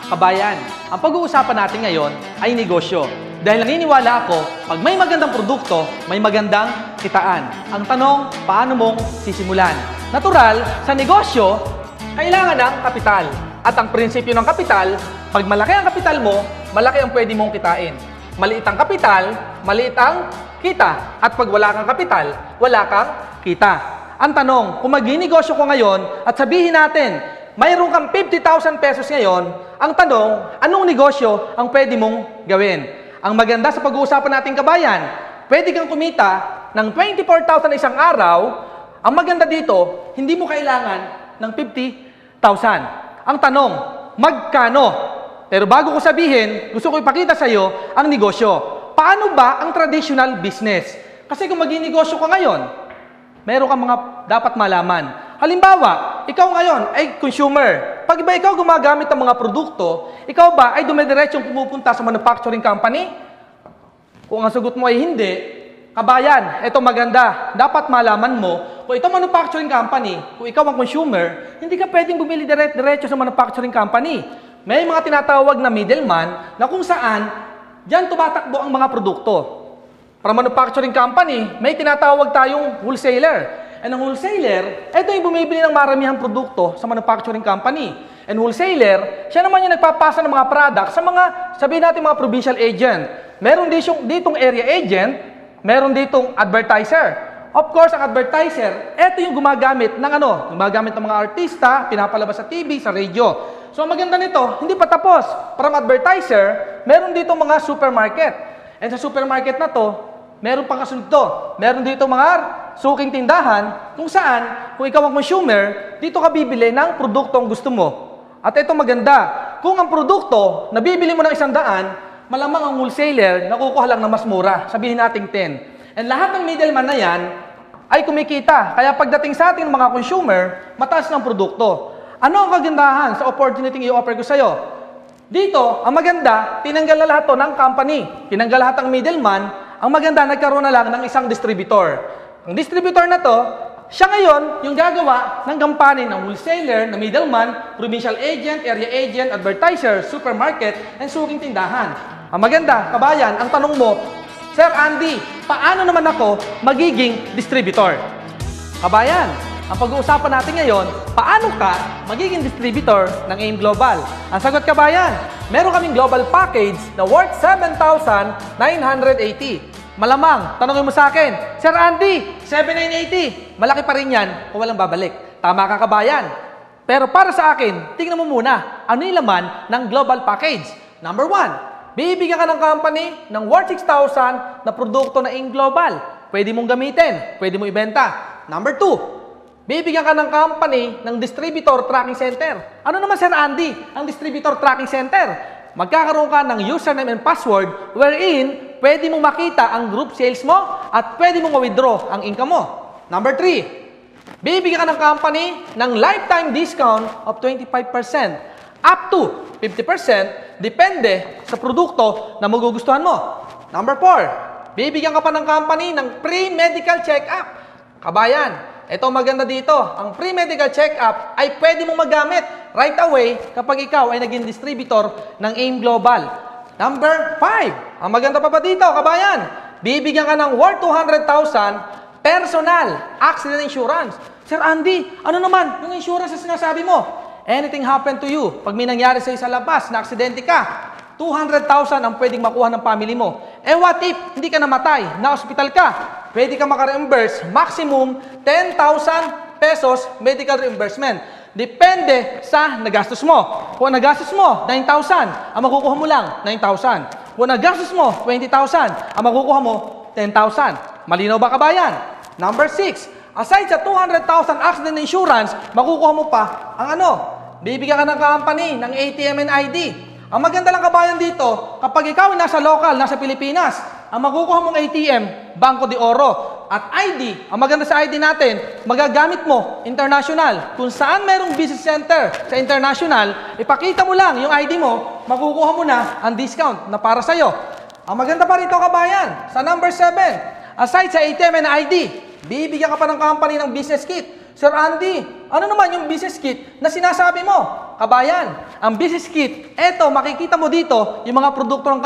Kabayan, ang pag-uusapan natin ngayon ay negosyo. Dahil naniniwala ako, pag may magandang produkto, may magandang kitaan. Ang tanong, paano mong sisimulan? Natural, sa negosyo, kailangan ng kapital. At ang prinsipyo ng kapital, pag malaki ang kapital mo, malaki ang pwede mong kitain. Maliit ang kapital, maliit ang kita. At pag wala kang kapital, wala kang kita. Ang tanong, kung mag-negosyo ko ngayon at sabihin natin, mayroon kang 50,000 pesos ngayon, ang tanong, anong negosyo ang pwede mong gawin? Ang maganda sa pag-uusapan nating kabayan, pwede kang kumita ng 24,000 isang araw. Ang maganda dito, hindi mo kailangan ng 50,000. Ang tanong, magkano? Pero bago ko sabihin, gusto ko ipakita sa iyo ang negosyo. Paano ba ang traditional business? Kasi kung mag-negosyo ka ngayon, meron kang mga dapat malaman. Halimbawa, ikaw ngayon ay consumer. Pag ba ikaw gumagamit ng mga produkto, ikaw ba ay dumidiretsong pumupunta sa manufacturing company? Kung ang sagot mo ay hindi, kabayan, ito maganda. Dapat malaman mo, kung ito manufacturing company, kung ikaw ang consumer, hindi ka pwedeng bumili diretso sa manufacturing company. May mga tinatawag na middleman na kung saan diyan tumatakbo ang mga produkto. Para manufacturing company, may tinatawag tayong wholesaler. And ang wholesaler, ito yung bumibili ng maramihang produkto sa manufacturing company. And wholesaler, siya naman yung nagpapasa ng mga products sa mga, sabihin natin mga provincial agent. Meron ditong area agent, meron ditong advertiser. Of course, ang advertiser, ito yung gumagamit ng gumagamit ng mga artista, pinapalabas sa TV, sa radio. So, ang maganda nito, hindi pa tapos. From advertiser, meron ditong mga supermarket. And sa supermarket na to, meron pang kasunod to. Meron dito mga suking tindahan kung saan, kung ikaw ang consumer, dito ka bibili ng produktong gusto mo. At ito maganda, kung ang produkto, nabibili mo ng 100, malamang ang wholesaler, nakukuha lang na mas mura. Sabihin natin 10. And lahat ng middleman na yan ay kumikita. Kaya pagdating sa ating mga consumer, mataas ng produkto. Ano ang kagandahan sa opportunity i-offer ko sa'yo? Dito, ang maganda, tinanggal na lahat to ng company. Tinanggal lahat ng middleman. Ang maganda, nagkaroon na lang ng isang distributor. Ang distributor na to, siya ngayon yung gagawa ng gampanin ng wholesaler, na middleman, provincial agent, area agent, advertiser, supermarket, and suking tindahan. Ang maganda, kabayan, ang tanong mo, Sir Andy, paano naman ako magiging distributor? Kabayan, ang pag-uusapan natin ngayon, paano ka magiging distributor ng AIM Global? Ang sagot, kabayan, meron kaming global package na worth 7,980. Malamang, tanongin mo sa akin, Sir Andy, 7,980. Malaki pa rin yan kung walang babalik. Tama ka, kabayan. Pero para sa akin, tingnan mo muna, ano yung laman ng global package? Number 1, bibigyan ka ng company ng worth 6,000 na produkto na AIM Global. Pwede mong gamitin, pwede mong ibenta. Number 2, bibigyan ka ng company ng distributor tracking center. Ano naman, Sir Andy, ang distributor tracking center? Magkakaroon ka ng username and password wherein pwede mong makita ang group sales mo at pwede mong ma-withdraw ang income mo. Number 3, bibigyan ka ng company ng lifetime discount of 25% up to 50% depende sa produkto na magugustuhan mo. Number 4, bibigyan ka pa ng company ng pre-medical check-up. Kabayan, ito maganda dito. Ang pre-medical check-up ay pwede mong magamit right away kapag ikaw ay naging distributor ng AIM Global. Number 5, ang maganda pa dito, kabayan, bibigyan ka ng worth 200,000 personal accident insurance. Sir Andy, ano naman yung insurance na sinasabi mo? Anything happen to you, pag may nangyari sa'yo sa labas, na aksidente ka, 200,000 ang pwedeng makuha ng family mo. Eh what if hindi ka namatay, na-hospital ka? Pwede ka maka-reimburse maximum 10,000 pesos medical reimbursement. Depende sa nagastos mo. Kung nagastos mo 9,000, ang makukuha mo lang 9,000. Kung nagastos mo 20,000, ang makukuha mo 10,000. Malinaw ba, kabayan? Number 6, aside sa 200,000 accident insurance, makukuha mo pa ang bibigyan ka ng company ng ATM and ID. Ang maganda lang, kabayan, dito, kapag ikaw ay nasa local, nasa Pilipinas, ang makukuha mong ATM, Banco de Oro. At ID, ang maganda sa ID natin, magagamit mo international. Kung saan merong business center sa international, ipakita mo lang yung ID mo, makukuha mo na ang discount na para sa'yo. Ang maganda pa rito, kabayan, sa number 7, aside sa ATM and ID, bibigyan ka pa ng company ng business kit. Sir Andy, ano naman yung business kit na sinasabi mo? Kabayan, ang business kit, eto, makikita mo dito yung mga produkto ng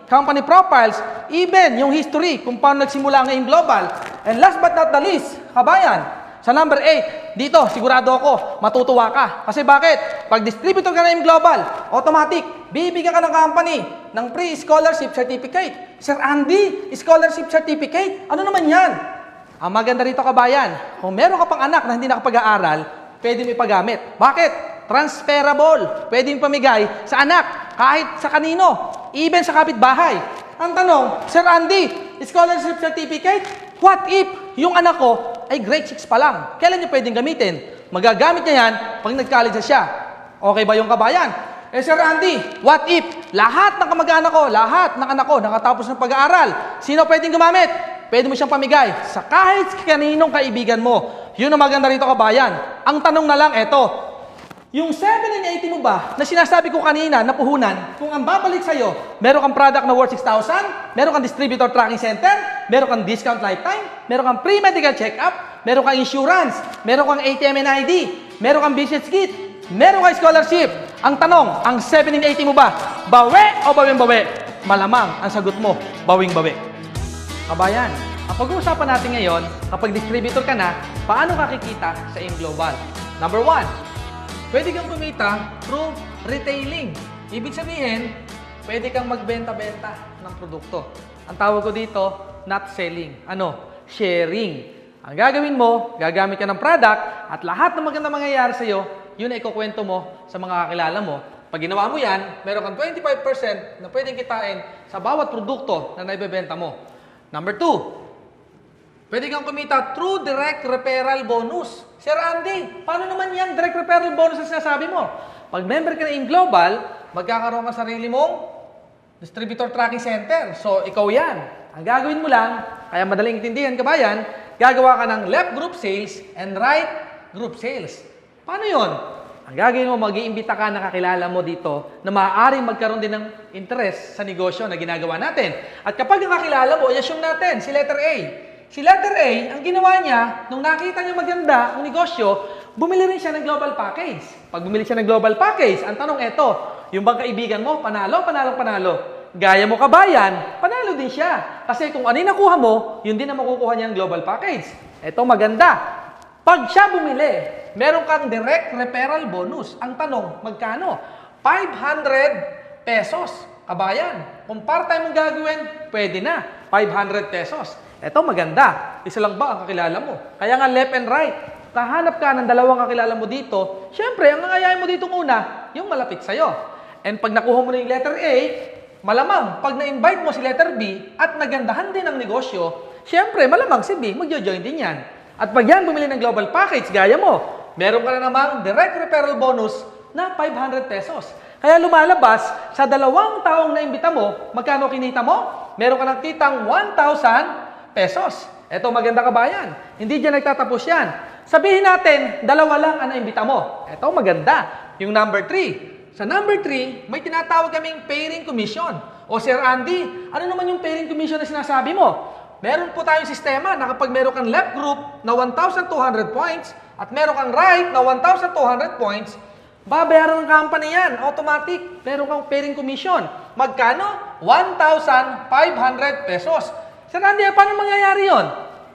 company profiles, even yung history kung paano nagsimula ngayon global. And last but not the least, kabayan, sa number 8, dito, sigurado ako, matutuwa ka. Kasi bakit? Pag distributor ka na yung global, automatic, bibigyan ka ng company ng pre-scholarship certificate. Sir Andy, scholarship certificate? Ano naman yan? Ang maganda rito, kabayan, kung meron ka pang anak na hindi nakapag-aaral, pwede mo ipagamit. Bakit? Transferable. Pwede mo pamigay sa anak, kahit sa kanino, even sa kapitbahay. Ang tanong, Sir Andy, scholarship certificate? What if yung anak ko ay grade 6 pa lang? Kailan niya pwedeng gamitin? Magagamit niya yan pag nag-college na siya. Okay ba yung kabayan? Sir Andy, what if lahat ng kamag-anak ko, lahat ng anak ko nakatapos ng pag-aaral, sino pwedeng gumamit? Pwede mo siyang pamigay sa kahit kaninong kaibigan mo. Yun ang maganda rito, kabayan. Ang tanong na lang, eto. Yung 7 and 80 mo ba, na sinasabi ko kanina, na puhunan, kung ang babalik sa'yo, meron kang product na worth 6,000, meron kang distributor tracking center, meron kang discount lifetime, meron kang pre-medical check-up, meron kang insurance, meron kang ATM and ID, meron kang business kit, meron kang scholarship. Ang tanong, ang 7 and 80 mo ba, bawi o bawing-bawi? Malamang ang sagot mo, bawing-bawi. Kabayan, ang pag-uusapan natin ngayon, kapag distributor ka na, paano ka kikita sa AIM Global? Number 1, pwede kang kumita through retailing. Ibig sabihin, pwede kang magbenta-benta ng produkto. Ang tawag ko dito, not selling. Ano? Sharing. Ang gagawin mo, gagamit ka ng product at lahat ng magandang mangyayari sa'yo, yun ay ikukwento mo sa mga kakilala mo. Pag ginawa mo yan, meron kang 25% na pwedeng kitain sa bawat produkto na naibebenta mo. Number 2, pwede kang kumita through direct referral bonus. Sir Andy, paano naman yan direct referral bonus na sinasabi mo? Pag member ka na in Global, magkakaroon ka sarili mong distributor tracking center. So, ikaw yan. Ang gagawin mo lang, kaya madaling intindihan, kabayan, gagawa ka ng left group sales and right group sales. Paano yon? Ang gagawin mo, mag-iimbita ka na kakilala mo dito na maaaring magkaroon din ng interest sa negosyo na ginagawa natin. At kapag ang kakilala mo, i-assume natin si letter A. Si letter A, ang ginawa niya, nung nakita niya maganda ang negosyo, bumili rin siya ng global package. Pag bumili siya ng global package, ang tanong eto, yung bang kaibigan mo, panalo, panalo, panalo. Gaya mo kabayan, panalo din siya. Kasi kung ano yung nakuha mo, yun din ang makukuha niya ng global package. Eto maganda. Pag siya bumili, meron kang direct referral bonus. Ang tanong, magkano? 500 pesos. Kabayan, kung part-time mong gagawin, pwede na. 500 pesos. Eto maganda. Isa lang ba ang kakilala mo? Kaya nga left and right. Kahanap ka ng dalawang kakilala mo dito. Siyempre, ang nangayayin mo dito una, yung malapit sa'yo. And pag nakuha mo na yung letter A, malamang, pag na-invite mo si letter B at nagandahan din ang negosyo, siyempre, malamang si B, magjo-join din yan. At pag yan bumili ng global package, gaya mo, meron ka na namang direct referral bonus na 500 pesos. Kaya lumalabas, sa dalawang taong naimbita mo, magkano kinita mo? Meron ka ng kitang 1,000 pesos. Eto maganda kabayan. Hindi dyan nagtatapos yan. Sabihin natin, dalawa lang ang naimbita mo. Eto maganda. Yung number 3. Sa number 3, may tinatawag kaming pairing commission. O Sir Andy, ano naman yung pairing commission na sinasabi mo? Meron po tayong sistema na kapag meron kang left group na 1,200 points at meron kang right na 1,200 points, babayaran ng company yan. Automatic. Meron kang pairing commission. Magkano? 1,500 pesos. Sir Andy, paano mangyayari yon?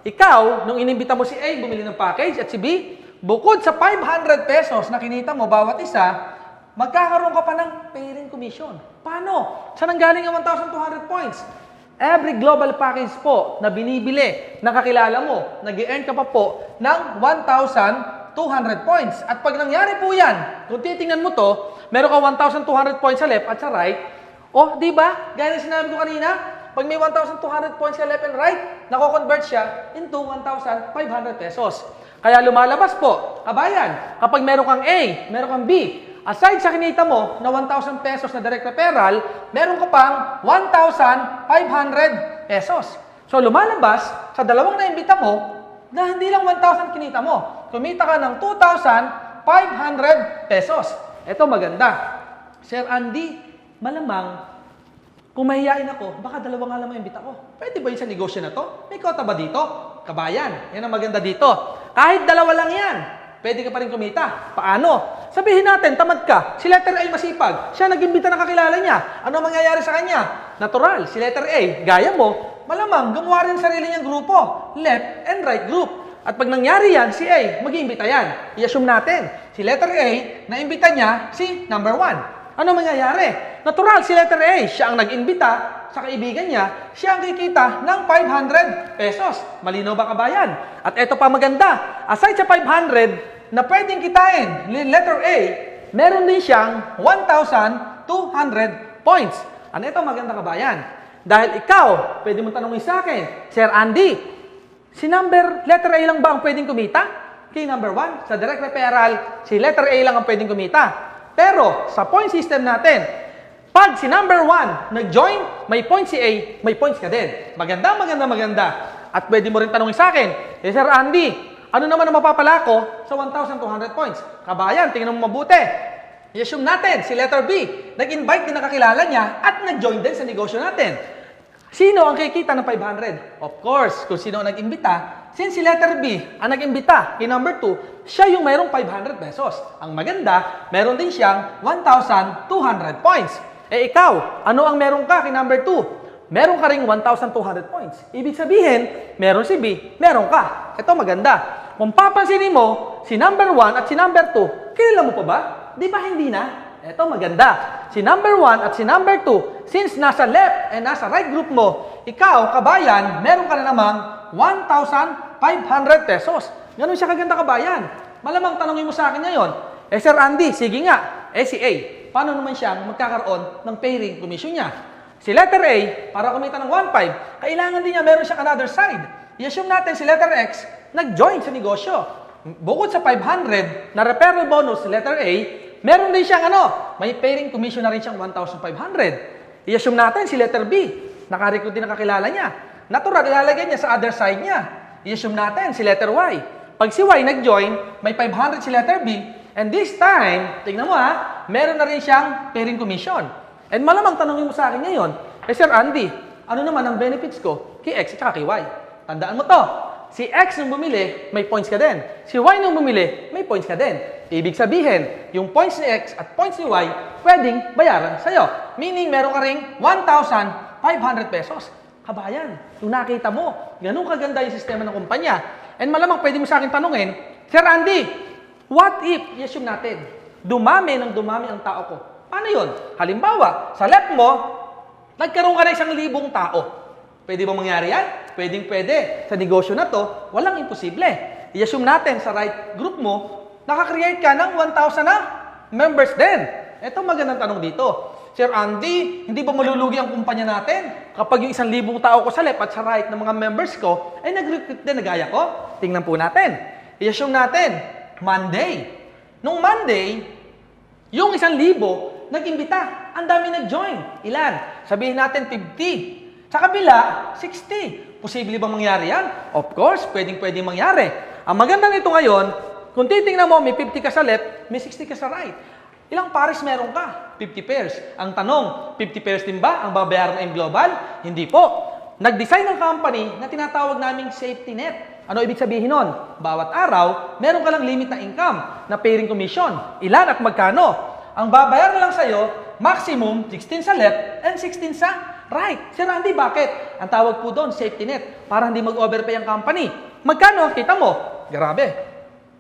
Ikaw, nung inimbita mo si A, bumili ng package at si B, bukod sa 500 pesos na kinita mo bawat isa, magkakaroon ka pa ng pairing commission. Paano? Saan ang galing ang 1,200 points? Every global package po na binibili ng kakilala mo, nag-earn ka pa po ng 1,200 points. At pag nangyari po yan, kung titingnan mo to, meron ka 1,200 points sa left at sa right. Oh, di ba? Gaya na sinabi ko kanina, pag may 1,200 points sa left and right, nako-convert siya into 1,500 pesos. Kaya lumalabas po, kabayan, kapag meron kang A, meron kang B, aside sa kinita mo na 1,000 pesos na direct referral, meron ka pang 1,500 pesos. So lumalabas sa dalawang naimbita mo na hindi lang 1,000 kinita mo. Kumita ka ng 2,500 pesos. Ito maganda. Sir Andy, malamang kung mahihain ako, baka dalawa nga lang maimbita ko. Pwede ba yun sa negosyo na to? May kota ba dito? Kabayan, yan ang maganda dito. Kahit dalawa lang yan, pwede ka pa rin kumita. Paano? Sabihin natin, tamad ka. Si letter A masipag. Siya nag-imbita ng kakilala niya. Ano mangyayari sa kanya? Natural. Si letter A, gaya mo, malamang gumawa rin sarili niyang grupo. Left and right group. At pag nangyari yan, si A, mag-iimbita yan. I-assume natin, si letter A, naimbita niya si number 1. Ano mangyayari? Natural, si letter A, siya ang nag-imbita sa kaibigan niya, siya ang kikita ng 500 pesos. Malinaw ba kabayan? At eto pa maganda, aside sa 500 na pwedeng kitain, letter A, meron din siyang 1,200 points. Ano ito maganda kabayan? Dahil ikaw, pwede mong tanongin sa akin, Sir Andy, si letter A lang ba ang pwedeng kumita? Kay number 1, sa direct referral, si letter A lang ang pwedeng kumita. Pero, sa point system natin, pag si number 1 nag-join, may point si A, may points ka din. Maganda. At pwede mo rin tanongin sa akin, Sir Andy, ano naman ang mapapala ko sa 1,200 points? Kabayan, tingnan mo mabuti. I-assume natin, si letter B, nag-invite din na kakilala niya at nag-join din sa negosyo natin. Sino ang kikita ng 500? Of course, kung sino ang nag-imbita, since si letter B ang nag-imbita kay number 2, siya yung mayroong 500 pesos. Ang maganda, meron din siyang 1,200 points. Eh ikaw, ano ang meron ka kay number 2? Meron ka ring 1,200 points. Ibig sabihin, meron si B, meron ka. Ito maganda. Kung papansinin mo, si number 1 at si number 2, kilala mo pa ba? Di ba hindi na? Ito maganda. Si number 1 at si number 2, since nasa left and nasa right group mo, ikaw, kabayan, meron ka na namang 1,500 pesos. Ganun siya kaganda kabayan. Malamang tanongin mo sa akin ngayon, Sir Andy, sige nga, si A, paano naman siyang magkakaroon ng pairing commission niya? Si letter A, para kumita ng 1,500, kailangan din niya meron siyang another side. I-assume natin si letter X, nag-join sa negosyo. Bukod sa 500 na referral bonus si letter A, meron din siyang may pairing commission na rin siyang 1,500. I-assume natin si letter B, nakarecruit din ang kakilala niya. Natural, ilalagay niya sa other side niya. I-assume natin si letter Y. Pag si Y nag-join, may 500 si letter B, and this time, tignan mo meron na rin siyang pairing commission. And malamang tanongin mo sa akin ngayon, Sir Andy, ano naman ang benefits ko kay X at kay Y? Tandaan mo to, si X nung bumili, may points ka din. Si Y nung bumili, may points ka din. Ibig sabihin, yung points ni X at points ni Y, pwedeng bayaran sa'yo. Meaning, meron ka ring 1,500 pesos. Kabayan, kung nakita mo, ganun kaganda yung sistema ng kumpanya. And malamang pwede mo sa akin tanungin, Sir Andy, what if, i-assume natin, dumami ang tao ko? Paano yun? Halimbawa, sa left mo, nagkaroon ka na 1,000 tao. Pwede ba mangyari yan? Pwede. Sa negosyo na to, walang imposible. I-assume natin sa right group mo, nakakreate ka ng 1,000 na members din. Ito magandang tanong dito. Sir Andy, hindi ba malulugi ang kumpanya natin? Kapag yung 1,000 tao ko sa left at sa right ng mga members ko, ay nag-recruit din na gaya ko? Tingnan po natin. I-assume natin, Monday. Nung Monday, yung 1,000 nag-imbita. Ang dami nag-join. Ilan? Sabihin natin 50. Sa kabila, 60. Posible bang mangyari yan? Of course, pwedeng mangyari. Ang maganda nito ngayon, kung titingnan mo, may 50 ka sa left, may 60 ka sa right. Ilang pares meron ka? 50 pairs. Ang tanong, 50 pairs din ba ang babayaran ng Global? Hindi po. Nag-design ng company na tinatawag naming safety net. Ano ibig sabihin nun? Bawat araw, meron ka lang limit na income na pairing commission. Ilan at magkano? Ang babayaran lang sa'yo, maximum 16 sa left and 16 sa right. Sir Andy, bakit? Ang tawag po doon, safety net. Para hindi mag-overpay ang company. Magkano? Kita mo. Grabe.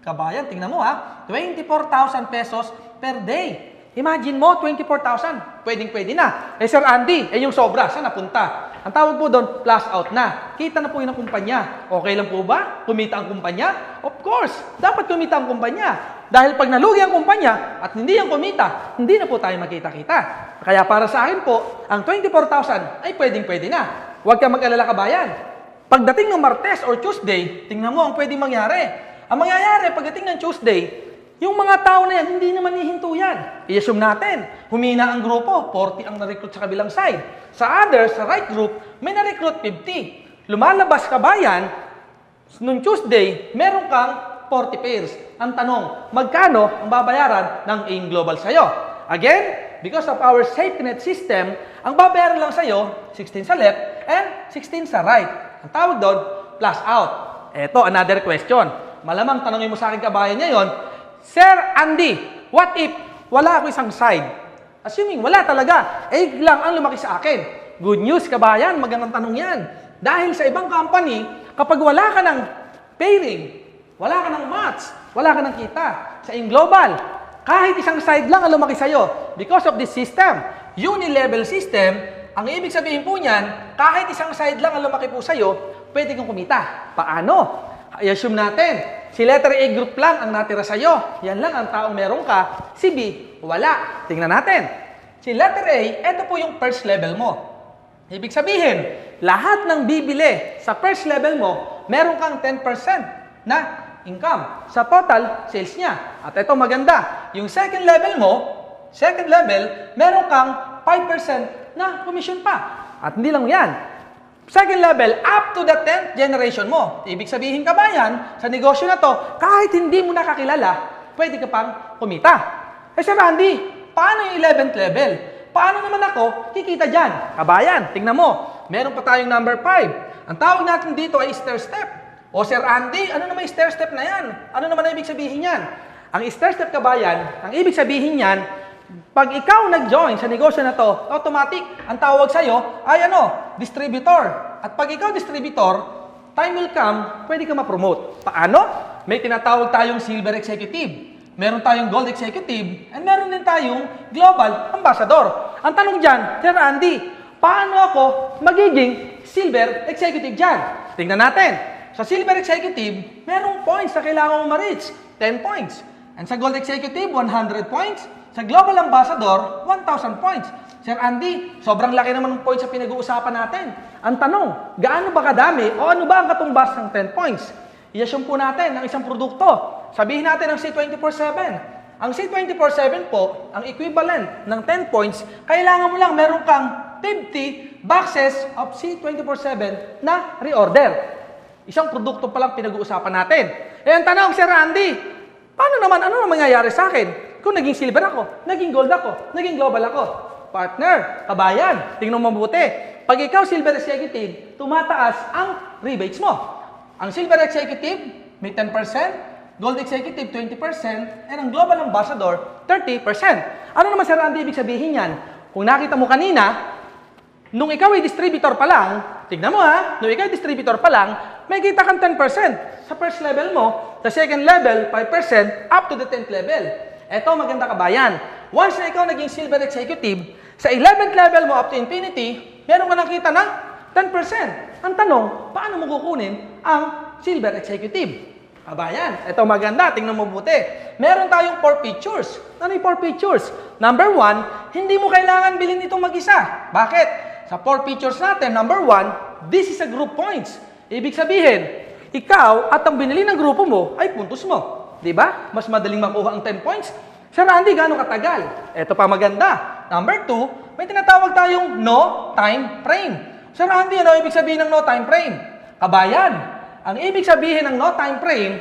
Kabayan, tingnan mo 24,000 pesos per day. Imagine mo, 24,000. Pwede na. Sir Andy, yung sobra, saan napunta? Ang tawag po doon, plus out na. Kita na po yun ang kumpanya. Okay lang po ba? Kumita ang kumpanya? Of course, dapat kumita ang kumpanya. Dahil pag nalugi ang kumpanya at hindi ang kumita, hindi na po tayo magkita-kita. Kaya para sa akin po, ang 24,000 ay pwede na. Huwag kang mag-alala kabayan. Pagdating ng Martes or Tuesday, tingnan mo ang pwedeng mangyari. Ang mangyayari pagdating ng Tuesday, yung mga tao na yan, hindi naman hihinto yan. I-assume natin, humina ang grupo, 40 ang na-recruit sa kabilang side. Sa others, sa right group, may na-recruit 50. Lumalabas kabayan, nung Tuesday, meron kang 40 pairs. Ang tanong, magkano ang babayaran ng AIM Global sa'yo? Again, because of our safety net system, ang babayaran lang sa'yo, 16 sa left and 16 sa right. Ang tawag doon, plus out. Eto, another question. Malamang tanongin mo sa akin kabayan ngayon, Sir Andy, what if wala ako isang side? Assuming wala talaga, egg lang ang lumaki sa akin. Good news kabayan, magandang tanong yan. Dahil sa ibang company, kapag wala ka ng pairing, wala ka ng match, wala ka ng kita, sa global, kahit isang side lang ang lumaki sa'yo, because of this system, uni-level system, ang ibig sabihin po niyan, kahit isang side lang ang lumaki po sa'yo, pwede kang kumita. Paano? I-assume natin, si letter A group lang ang natira sa'yo. Yan lang ang taong meron ka. Si B, wala. Tingnan natin. Si letter A, ito po yung first level mo. Ibig sabihin, lahat ng bibili sa first level mo, meron kang 10% na income sa total sales niya. At ito maganda, yung second level mo, meron kang 5% na commission pa. At hindi lang yan. Second level, up to the 10th generation mo. Ibig sabihin kabayan, sa negosyo na to, kahit hindi mo nakakilala, pwede ka pang kumita. Eh Sir Randy, paano yung 11th level? Paano naman ako kikita dyan? Kabayan, tingnan mo, meron pa tayong number 5. Ang tawag natin dito ay stair step. O Sir Andy, ano naman yung stair step na yan? Ano naman ang ibig sabihin yan? Ang stair step kabayan, ang ibig sabihin yan, pag ikaw nag-join sa negosyo na to, automatic, ang tawag sa'yo ay distributor. At pag ikaw distributor, time will come, pwede ka ma-promote. Paano? May tinatawag tayong silver executive, meron tayong gold executive, and meron din tayong global ambassador. Ang tanong dyan, Sir Andy, paano ako magiging silver executive dyan? Tingnan natin. Sa silver executive, merong points na kailangan mo ma-reach, 10 points. And sa gold executive, 100 points. Sa Global Ambassador, 1,000 points. Sir Andy, sobrang laki naman ng points sa pinag-uusapan natin. Ang tanong, gaano ba kadami o ano ba ang katumbas ng 10 points? I-assume po natin ng isang produkto. Sabihin natin ang C24/7. Ang C24/7 po, ang equivalent ng 10 points, kailangan mo lang meron kang 50 boxes of C24/7 na reorder. Isang produkto pa lang pinag-uusapan natin. Eh ang tanong, Sir Andy, paano naman, ano naman mangyayari sa akin? Kung naging silver ako, naging gold ako, naging global ako. Partner, kabayan, tingnan mo mabuti. Pag ikaw silver executive, tumataas ang rebates mo. Ang silver executive, may 10%, gold executive, 20%, and ang global ambassador, 30%. Ano naman Sir Andy ibig sabihin yan? Kung nakita mo kanina, nung ikaw ay distributor pa lang, tignan mo nung ikaw ay distributor pa lang, may kita kang 10% sa first level mo, sa second level, 5%, up to the 10th level. Eto, maganda kabayan. Once na ikaw naging silver executive, sa 11th level mo up to infinity, meron ka nakita ng 10%. Ang tanong, paano mo kukunin ang silver executive? Kabayan, eto maganda, tingnan mo buti. Meron tayong 4 features. Ano yung 4 features? Number 1, hindi mo kailangan bilhin itong mag-isa. Bakit? Sa 4 features natin, number 1, this is a group points. Ibig sabihin, ikaw at ang binili ng grupo mo ay puntos mo. Diba? Mas madaling makuha ang 10 points. Sir Andy, gaano katagal? Ito pa maganda. Number 2, may tinatawag tayong no time frame. Sir Andy, ano ibig sabihin ng no time frame? Kabayan, ang ibig sabihin ng no time frame,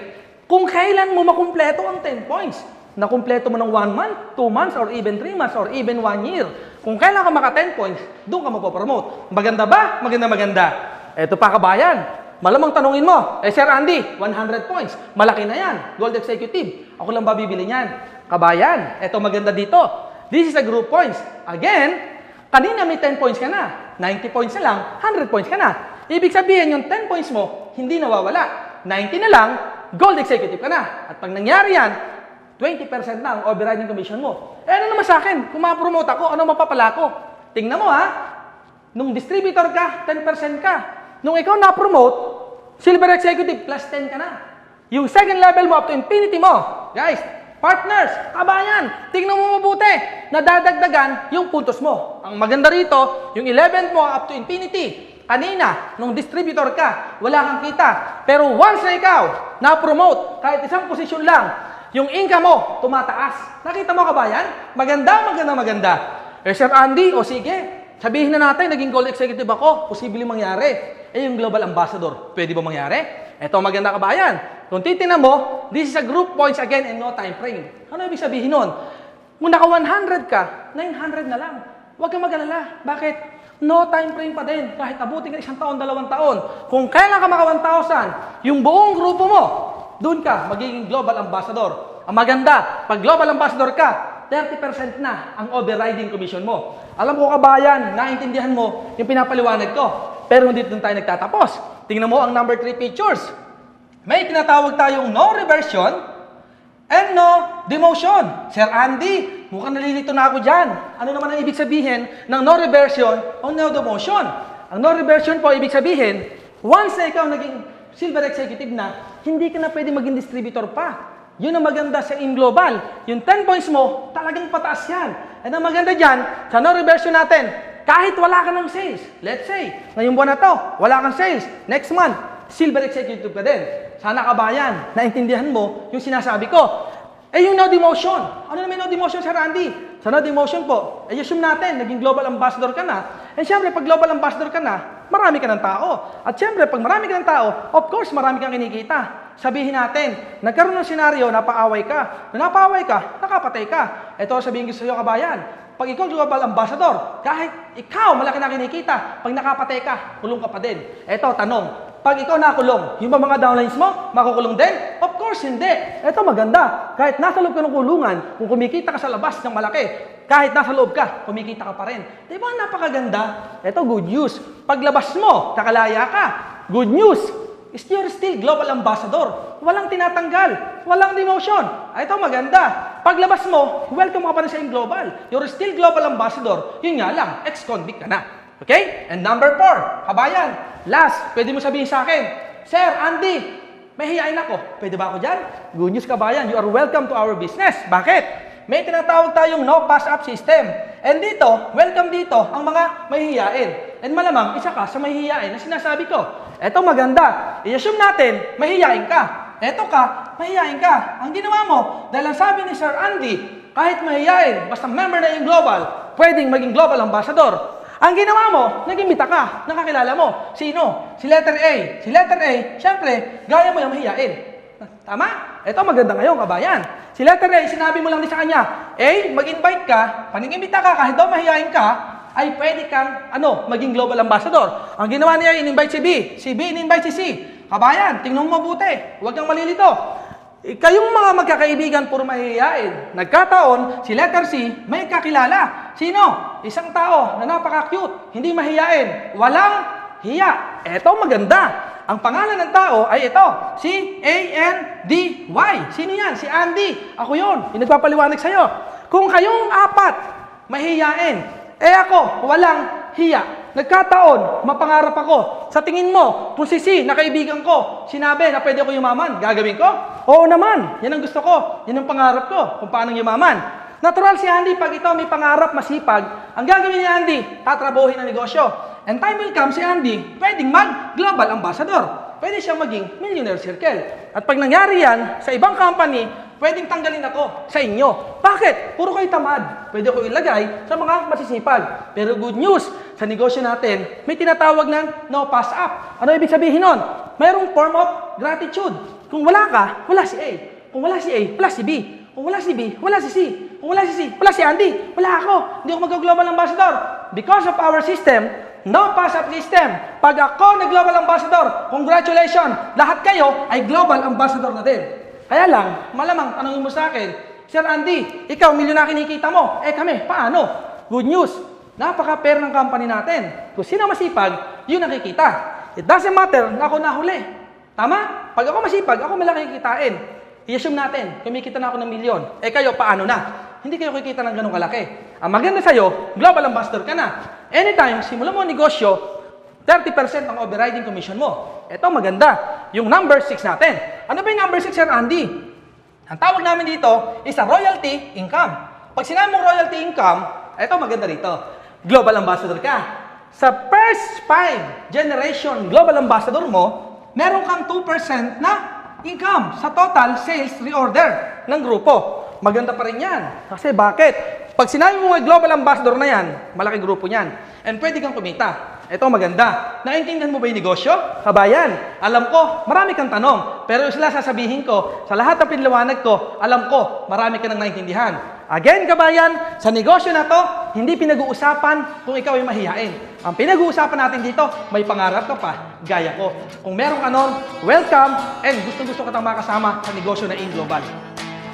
kung kailan mo makumpleto ang 10 points. Nakumpleto mo ng 1 month, 2 months, or even 3 months, or even 1 year. Kung kailan ka maka 10 points, doon ka mapopromote. Maganda ba? Maganda. Ito pa kabayan. Malamang tanungin mo, Sir Andy, 100 points. Malaki na yan. Gold executive. Ako lang ba bibili niyan? Kabayan, eto maganda dito. This is a group points. Again, kanina may 10 points ka na. 90 points na lang, 100 points ka na. Ibig sabihin, yung 10 points mo, hindi nawawala. 90 na lang, gold executive ka na. At pag nangyari yan, 20% na ang overriding commission mo. Ano naman sa akin? Kung ma-promote ako, ano mapapala ko? Tingnan mo nung distributor ka, 10% ka. Nung ikaw na-promote, silver executive, plus 10 ka na. Yung second level mo up to infinity mo. Guys, partners, kabayan, tingnan mo mabuti, nadadagdagan yung puntos mo. Ang maganda rito, yung 11th mo up to infinity. Kanina, nung distributor ka, wala kang kita. Pero once na ikaw, na-promote, kahit isang posisyon lang, yung income mo, tumataas. Nakita mo kabayan? Maganda. Sir Andy, o sige, sabihin na natin, naging gold executive ako, posibleng mangyari. Yung global ambassador, pwede ba mangyari? Ito maganda kabayan. Kung titignan mo, this is a group points again and no time frame. Ano ibig sabihin nun? Kung naka 100 ka, 900 na lang. Huwag kang mag-alala. Bakit? No time frame pa din. Kahit abutin ka 1 taon, 2 taon. Kung kailan ka maka 1,000, yung buong grupo mo, doon ka magiging global ambassador. Ang maganda, pag global ambassador ka, 30% na ang overriding commission mo. Alam ko kabayan, naintindihan mo yung pinapaliwanag ko. Pero hindi doon tayo nagtatapos. Tingnan mo ang number 3 features. May tinatawag tayong no reversion and no demotion. Sir Andy, mukhang nalilito na ako dyan. Ano naman ang ibig sabihin ng no reversion o no demotion? Ang no reversion po, ibig sabihin, once na ikaw naging silver executive na, hindi ka na pwede maging distributor pa. Yun ang maganda sa InGlobal. Yung 10 points mo, talagang pataas yan. At ang maganda dyan, sa no reversion natin, kahit wala ka ng sales, let's say, ngayong buwan na to, wala kang sales, next month, silver executive ka din. Sana kabayan, naintindihan mo yung sinasabi ko. Eh yung no demotion. Ano naman no demotion, Sir Andy? Sa no demotion po, assume natin, naging global ambassador ka na. And syempre, pag global ambassador ka na, marami ka ng tao. At syempre, pag marami ka ng tao, of course, marami kang kinikita. Sabihin natin, nagkaroon ng senaryo, napaaway ka. Nung napaaway ka, nakapatay ka. Ito sabihin ko sa iyo, kabayan. Pag ikaw global ambassador, kahit ikaw malaki na kinikita, pag nakapatay ka, kulong ka pa din. Ito, tanong, pag ikaw nakulong, yung mga downlines mo, makukulong din? Of course, hindi. Ito maganda. Kahit nasa loob ka ng kulungan, kung kumikita ka sa labas ng malaki, kahit nasa loob ka, kumikita ka pa rin. Di ba napakaganda? Ito, good news. Paglabas mo, nakalaya ka. Good news. You're still global ambassador. Walang tinatanggal. Walang demotion. Ito maganda. Paglabas mo, welcome ka pa rin sa InGlobal. You're still global ambassador. Yun nga lang, ex-convict ka na. Okay? And number 4, kabayan. Last, pwede mo sabihin sa akin, Sir Andy, may hiyain ako. Pwede ba ako dyan? Good news, kabayan. You are welcome to our business. Bakit? May tinatawag tayong no pass-up system. And dito, welcome dito ang mga mahihiyain. And malamang, isa ka sa mahihiyain na sinasabi ko. Eto maganda. I-assume natin, mahihiyain ka. Eto ka, mahihiyain ka. Ang ginawa mo, dahil ang sabi ni Sir Andy, kahit mahihiyain, basta member na yung global, pwedeng maging global ambassador. Ang ginawa mo, nag-imbita ka, nakakilala mo. Sino? Si letter A. Si letter A, syempre, gaya mo yung mahihiyain. Tama? Ito maganda ngayon, kabayan. Si letter A, sinabi mo lang din sa kanya, A, mag-invite ka, paningimita ka, kahit daw mahihiyain ka, ay pwede kang, maging global ambassador. Ang ginawa niya, in-invite si B, in-invite si C. Kabayan, tingnan mo mabuti, huwag kang malilito. Kayong mga magkakaibigan, puro mahihiyain. Nagkataon, si letter C, may kakilala. Sino? Isang tao na napaka-cute, hindi mahihiyain, walang hiya. Eto maganda. Ang pangalan ng tao ay ito, si A-N-D-Y. Sino yan? Si Andy. Ako yun. Yung nagpapaliwanag sa'yo. Kung kayong apat, mahihiyain, ako, walang hiya. Nagkataon, mapangarap ako. Sa tingin mo, kung si C, na kaibigan ko, sinabi na pwede ako yumaman, gagawin ko? Oo naman. Yan ang gusto ko. Yan ang pangarap ko, kung paano yumaman. Natural si Andy, pag ito may pangarap, masipag, ang gagawin ni Andy, tatrabuhin ang negosyo. And time will come si Andy, pwedeng mag-global ambassador. Pwede siyang maging millionaire circle. At pag nangyari yan, sa ibang company, pwedeng tanggalin ako sa inyo. Bakit? Puro kayo tamad. Pwede ko ilagay sa mga masisipag. Pero good news, sa negosyo natin, may tinatawag na no pass up. Ano ibig sabihin nun? Mayroong form of gratitude. Kung wala ka, wala si A. Kung wala si A, wala si B. Kung wala si B, wala si C. Kung wala si C, wala si Andy. Wala ako. Hindi ako mag-global ambassador. Because of our system, no pass-up system. Pag ako nag-global ambassador, congratulations, lahat kayo ay global ambassador na din. Kaya lang, malamang tanongin mo sa akin, Sir Andy, ikaw, milyon na kinikita mo. Kami, paano? Good news, napaka-fair ng company natin. Kung sino masipag, yun nakikita. It doesn't matter na ako nahuli. Tama? Pag ako masipag, ako malaki kikitain. I-assume natin, kumikita na ako ng milyon. Kayo, paano na? Hindi kayo kikita ng ganong kalaki. Ang maganda sa'yo, global ambassador ka na. Anytime, simulan mo ang negosyo, 30% ang overriding commission mo. Ito maganda. Yung number 6 natin. Ano ba yung number 6, Sir Andy? Ang tawag namin dito is a royalty income. Pag sinabi mong royalty income, ito maganda rito. Global ambassador ka. Sa first 5 generation global ambassador mo, meron kang 2% na income sa total sales reorder ng grupo. Maganda pa rin yan. Kasi bakit? Pag sinabi mo nga global ambassador na yan, malaking grupo niyan. And pwede kang kumita. Ito maganda. Naintindihan mo ba yung negosyo? Kabayan, alam ko, marami kang tanong. Pero sila sasabihin ko, sa lahat ng pinliwanag ko, alam ko, marami ka nang naintindihan. Again, kabayan, sa negosyo na to, hindi pinag-uusapan kung ikaw ay mahihain. Ang pinag-uusapan natin dito, may pangarap ka pa, gaya ko. Kung meron ka nun, welcome, and gustong-gusto ka tang makasama sa negosyo na Global.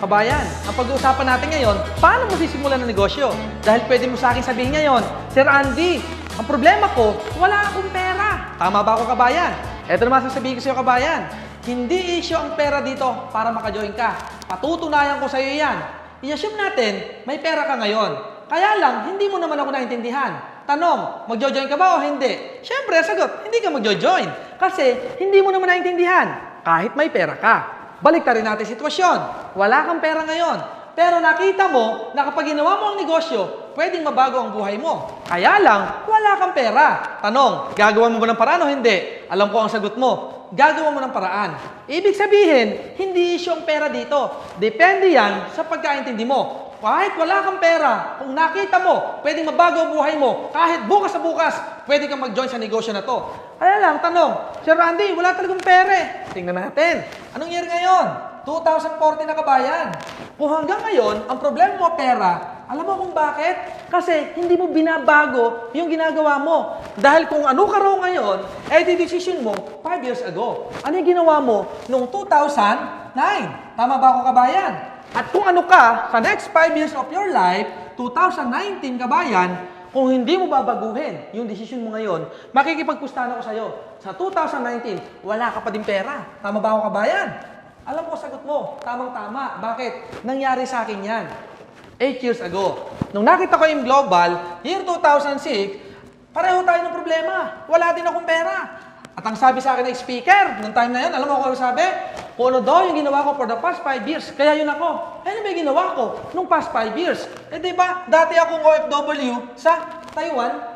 Kabayan, ang pag-uusapan natin ngayon, paano mo sisimulan ng negosyo? Dahil pwede mo sa akin sabihin ngayon, Sir Andy, ang problema ko, wala akong pera. Tama ba ako, kabayan? Ito naman sasabihin ko sa iyo, kabayan. Hindi issue ang pera dito para maka-join ka. Patutunayan ko sa iyo yan. I-assume natin, may pera ka ngayon. Kaya lang, hindi mo naman ako naintindihan. Tanong, magjo-join ka ba o hindi? Siyempre, sagot, hindi ka magjo-join. Kasi, hindi mo naman naintindihan. Kahit may pera ka. Balik rin natin sitwasyon. Wala kang pera ngayon. Pero nakita mo na kapag ginawa mo ang negosyo, pwedeng mabago ang buhay mo. Kaya lang, wala kang pera. Tanong, gagawa mo ba ng paraan o hindi? Alam ko ang sagot mo. Gagawa mo ng paraan. Ibig sabihin, hindi issue ang pera dito. Depende yan sa pagkaintindi mo. Kahit wala kang pera, kung nakita mo, pwedeng mabago ang buhay mo. Kahit bukas sa bukas, pwede kang mag-join sa negosyo na to. Kaya lang, tanong, Sir Randy, wala talagang pera. Tingnan natin. Anong year ngayon? 2014 na, kabayan. Kung hanggang ngayon, ang problema mo pera, alam mo kung bakit? Kasi hindi mo binabago yung ginagawa mo. Dahil kung ano ka raw ngayon, eh di decision mo 5 years ago. Ano yung ginawa mo noong 2009? Tama ba ako, kabayan? At kung ano ka, sa next 5 years of your life, 2019, kabayan, kung hindi mo babaguhin yung decision mo ngayon, makikipagpustahan ako sa'yo. Sa 2019, wala ka pa din pera. Tama ba ako, kabayan? Alam ko, sagot mo, tamang-tama. Bakit? Nangyari sa akin yan. 8 years ago. Nung nakita ko yung Global, year 2006, pareho tayo ng problema. Wala din akong pera. At ang sabi sa akin ng speaker, nung time na yun, alam mo kung ano sabi? Kung ano daw yung ginawa ko for the past 5 years, kaya yun ako. Ano ba yung ginawa ko nung past 5 years? Eh diba, dati akong OFW sa Taiwan.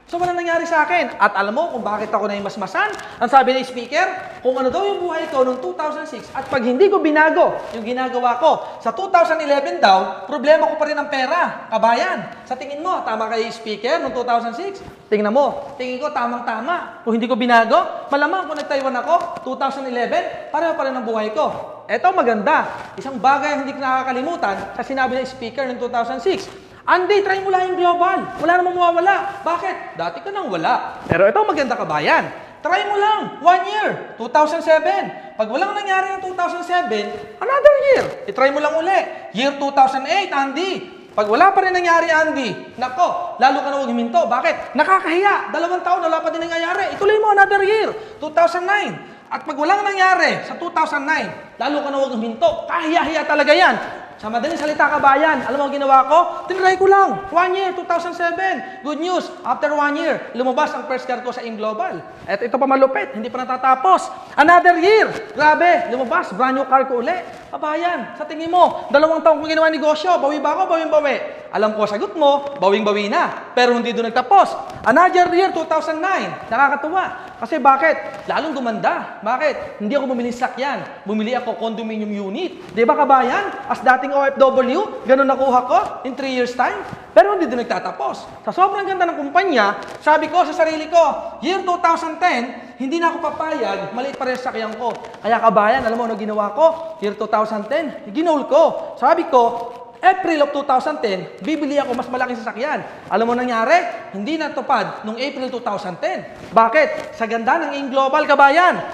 So, walang nangyari sa akin. At alam mo kung bakit ako na yung masmasan? Ang sabi ng speaker, kung ano daw yung buhay ko noong 2006 at pag hindi ko binago yung ginagawa ko, sa 2011 daw, problema ko pa rin ang pera. Kabayan, sa tingin mo, tama kayo yung speaker noong 2006? Tingnan mo, tingin ko tamang-tama. Kung hindi ko binago, malamang kung nag-Taiwan ako, 2011, pareho pa rin ang buhay ko. Eto maganda. Isang bagay ang hindi ko nakakalimutan sa sinabi ng speaker noong 2006. Andy, try mo lang yung Global. Wala namang mawawala. Bakit? Dati ka nang wala. Pero ito maganda, kabayan. Try mo lang. 1 year. 2007. Pag walang nangyari ng 2007, another year. I-try mo lang uli. Year 2008, Andy. Pag wala pa rin nangyari, Andy, nako, lalo ka na huwag huminto. Bakit? Nakakahiya. 2 taon, wala pa din nangyayari. Ituloy mo another year. 2009. At pag walang nangyari sa 2009, lalo ka na huwag huminto. Kahiya-hiya talaga yan. Sa madaling salita, kabayan, alam mo ang ginawa ko? Tinry ko lang. 1 year, 2007. Good news, after 1 year, lumabas ang first car ko sa Global. At ito pa malupit, hindi pa natatapos. Another year, grabe, lumabas, brand new car ko uli. Kabayan, sa tingin mo, 2 taong kong ginawa negosyo, bawi ba ako, bawing-bawi? Alam ko, sagot mo, bawing-bawi na. Pero hindi doon nagtapos. Another year, 2009. Nakakatuwa. Kasi bakit? Lalong gumanda. Bakit? Hindi ako bumili sakyan. Bumili ako condominium unit. Di ba, kabayan? As dating OFW, ganun nakuha ko in 3 years time. Pero hindi doon nagtatapos. Sa sobrang ganda ng kumpanya, sabi ko sa sarili ko, year 2010, hindi na ako papayag, maliit pa rin sa sakyan ko. Kaya, kabayan, alam mo ano ginawa ko? Year 2010, ginol ko. Sabi ko, April of 2010, bibili ako mas malaking sasakyan. Alam mo nangyari? Hindi natupad nung April 2010. Bakit? Sa ganda ng Global, kabayan.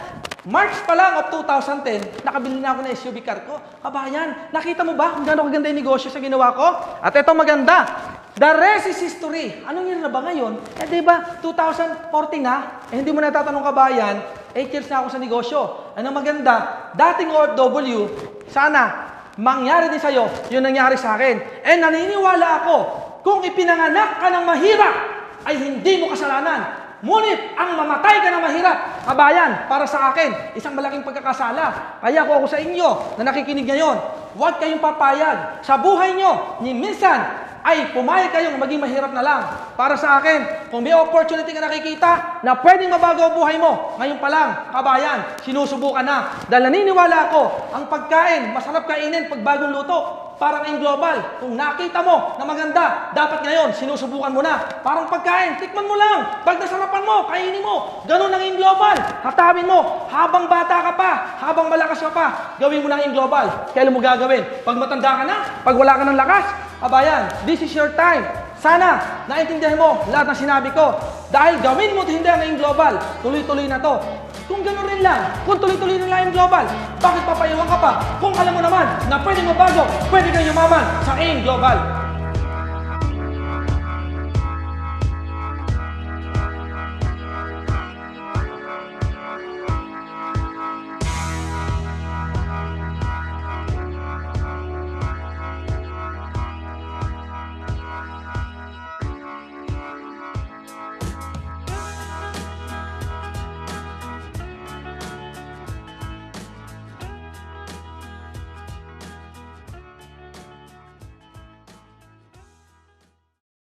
March pa lang of 2010, nakabili na ako ng SUV car ko. Kabayan, nakita mo ba kung gaano kaganda yung negosyo sa ginawa ko? At ito maganda. The rest is history. Anong year na ba ngayon? Eh diba, 2014 na? Eh hindi mo natatanong, kabayan, 8 years na ako sa negosyo. Anong maganda? Dating OFW, sana mangyari din sa'yo, yun nangyari sa akin. And naniniwala ako, kung ipinanganak ka ng mahirap, ay hindi mo kasalanan. Ngunit, ang mamatay ka ng mahirap, kabayan, para sa akin, isang malaking pagkakasala. Kaya ako sa inyo na nakikinig ngayon, huwag kayong papayag sa buhay nyo, ni minsan, ay pumayag kayong maging mahirap na lang. Para sa akin, kung may opportunity ka nakikita na pwedeng mabago ang buhay mo, ngayon pa lang, kabayan, sinusubukan na. Dahil naniniwala ako, ang pagkain, masarap kainin pag bagong luto. Parang Global, kung nakita mo na maganda, dapat ngayon, sinusubukan mo na. Parang pagkain, tikman mo lang. Pag nasarapan mo, kainin mo. Ganun ang Global. Hatawin mo, habang bata ka pa, habang malakas ka pa, gawin mo na Global. Kailan mo gagawin? Pag matanda ka na, pag wala ka ng lakas, Abayan, this is your time. Sana, naintindihan mo lahat ng sinabi ko. Dahil gawin mo hindi ang AIM Global, tuloy-tuloy na to. Kung gano'n rin lang, kung tuloy-tuloy rin lang AIM Global, bakit papayuhan ka pa? Kung alam mo naman na pwede mabago, pwede kang yumaman sa AIM Global.